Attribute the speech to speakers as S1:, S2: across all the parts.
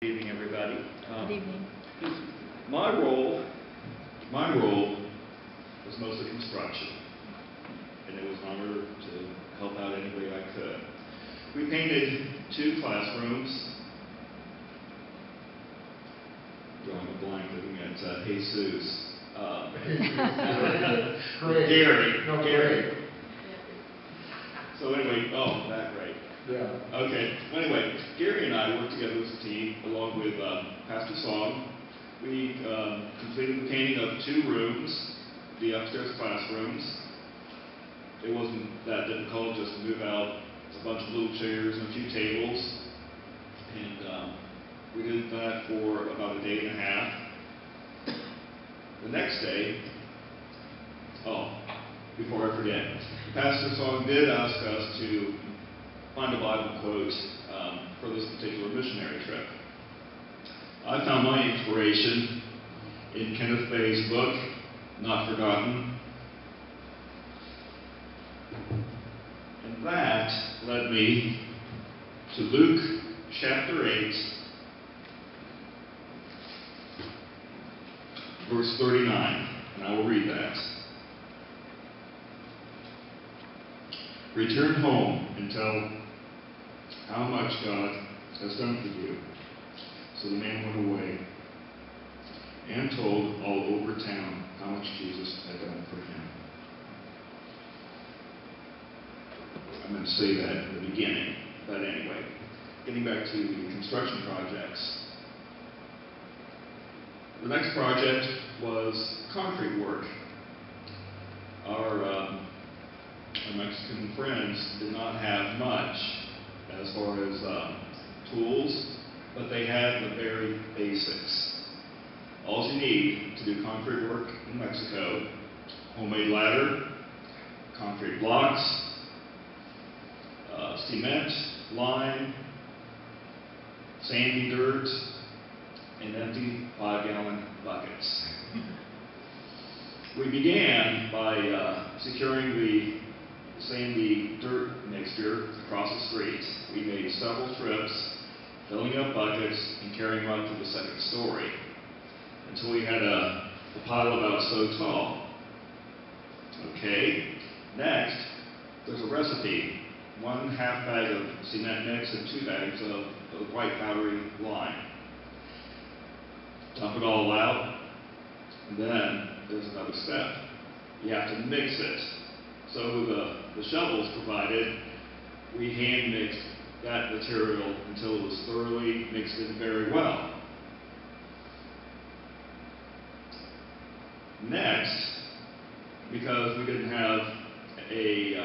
S1: Good evening, everybody.
S2: Good evening.
S1: My role was mostly construction, and it was an honor to help out any way I could. We painted 2 classrooms. Drawing a blank looking at Jesus. Gary. So anyway, right.
S3: Yeah.
S1: Okay. Anyway, Gary and I worked together as a team, along with Pastor Song. We completed the painting of 2 rooms, the upstairs classrooms. It wasn't that difficult, just to move out a bunch of little chairs and a few tables. And we did that for about a day and a half. The next day, before I forget, Pastor Song did ask us to find a Bible quote for this particular missionary trip. I found my inspiration in Kenneth Bay's book, Not Forgotten. And that led me to Luke chapter 8, verse 39, and I will read that. Return home and tell how much God has done for you. So the man went away and told all over town how much Jesus had done for him. I meant to say that in the beginning, but anyway, getting back to the construction projects. The next project was concrete work. Our Mexican friends did not have much as far as tools, but they had the very basics. All you need to do concrete work in Mexico: homemade ladder, concrete blocks, cement, lime, sandy dirt, and empty 5-gallon buckets. We began by securing the sandy dirt mixture across the street. We made several trips, filling up buckets and carrying them up to the 2nd story until we had a pile about so tall. Okay, next there's a recipe: 1/2 bag of cement mix and 2 bags of white powdery lime. Dump it all out, and then there's another step. You have to mix it. So with the shovels provided, we hand mixed that material until it was thoroughly mixed in very well. Next, because we didn't have a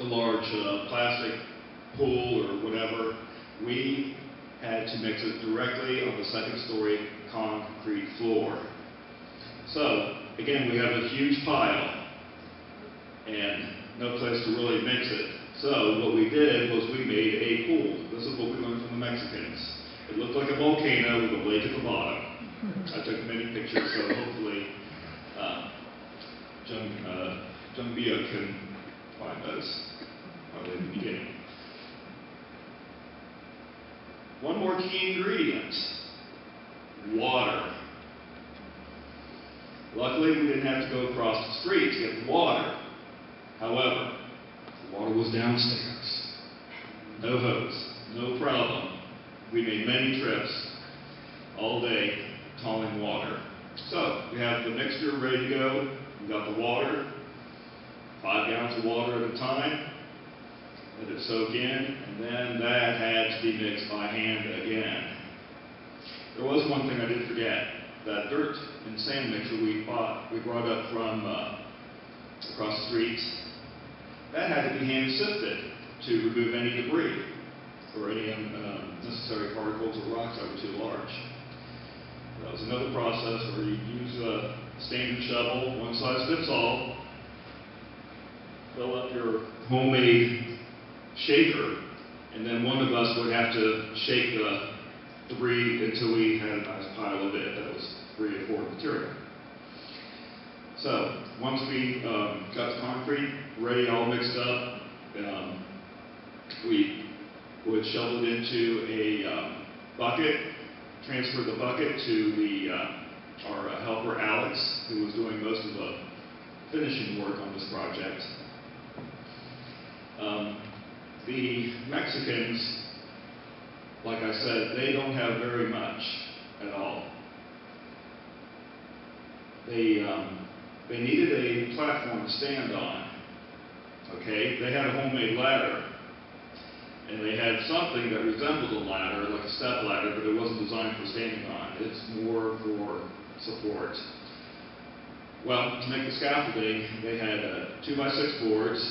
S1: large plastic pool or whatever, we had to mix it directly on the 2nd story concrete floor. So again, we have a huge pile and no place to really mix it. So what we did was we made a pool. This is what we learned from the Mexicans. It looked like a volcano with a lake at the bottom. I took many pictures, so hopefully Jung Bia can find those probably in the beginning. One more key ingredient: water. Luckily, we didn't have to go across the street to get the water. However, the water was downstairs. No hose, no problem. We made many trips all day hauling water. So we have the mixture ready to go. We got the water, 5 gallons of water at a time. Let it soak in, and then that had to be mixed by hand again. There was one thing I did forget: that dirt and sand mixture we brought up from across the street. That had to be hand sifted to remove any debris or any unnecessary particles or rocks that were too large. That was another process where you use a standard shovel, one size fits all, fill up your homemade shaker, and then one of us would have to shake the debris until we had a nice pile of it that was free of foreign material. So once we got the concrete ready, all mixed up, we would shovel it into a bucket, transferred the bucket to our helper Alex, who was doing most of the finishing work on this project. The Mexicans, like I said, they don't have very much at all. They needed a platform to stand on. Okay, they had a homemade ladder, and they had something that resembled a ladder, like a step ladder, but it wasn't designed for standing on. It's more for support. Well, to make the scaffolding, they had 2x6 boards,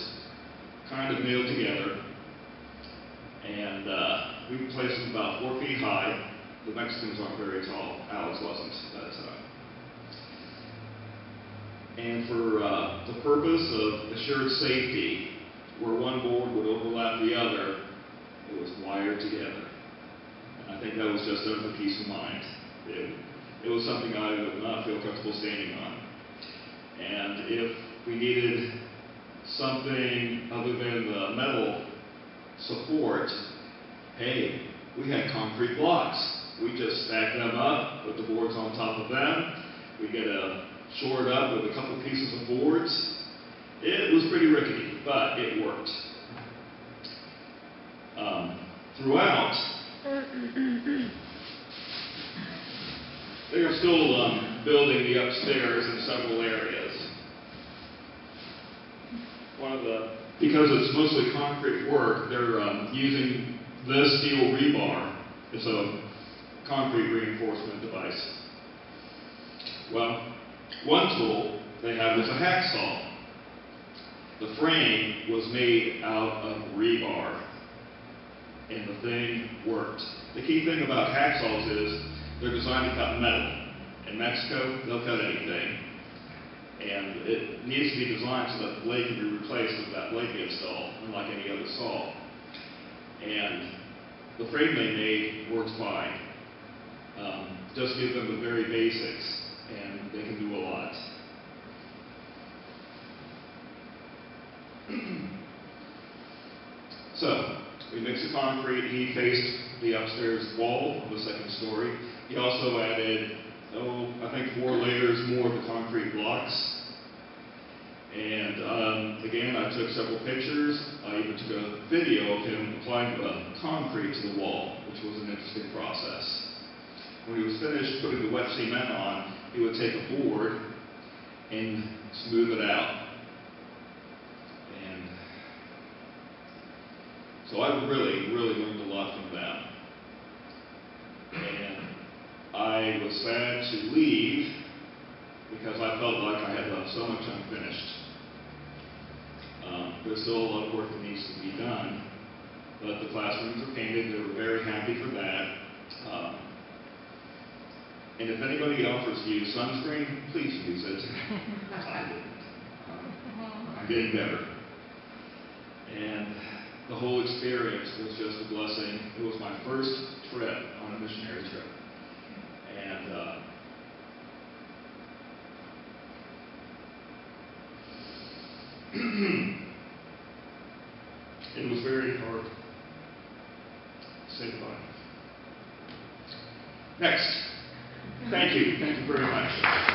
S1: kind of nailed together, and we placed them about 4 feet high. The Mexicans aren't very tall. Alex wasn't. And for the purpose of assured safety, where one board would overlap the other, it was wired together. And I think that was just done for peace of mind. It was something I would not feel comfortable standing on. And if we needed something other than the metal support, hey, we had concrete blocks. We just stacked them up, put the boards on top of them. We get shored up with a couple pieces of boards. It was pretty rickety, but it worked. Throughout, they are still building the upstairs in several areas. Because it's mostly concrete work, they're using this steel rebar. It's a concrete reinforcement device. Well, one tool they had was a hacksaw. The frame was made out of rebar, and the thing worked. The key thing about hacksaws is they're designed to cut metal. In Mexico, they'll cut anything. And it needs to be designed so that the blade can be replaced if that blade gets dull, unlike any other saw. And the frame they made works fine. Just give them the very basics, and they can do a lot. So, we mixed the concrete. He faced the upstairs wall of the second story. He also added, I think 4 layers more of the concrete blocks. And again, I took several pictures. I even took a video of him applying the concrete to the wall, which was an interesting process. When he was finished putting the wet cement on, he would take a board and smooth it out. And so I really learned a lot from them. And I was sad to leave because I felt like I had left so much unfinished. There's still a lot of work that needs to be done, but the classrooms are painted. They were very happy for that. And if anybody offers you sunscreen, please use it. I didn't. I'm getting better. And the whole experience was just a blessing. It was my first trip on a missionary trip. And it was very hard to say goodbye. Next. Thank you. Thank you very much.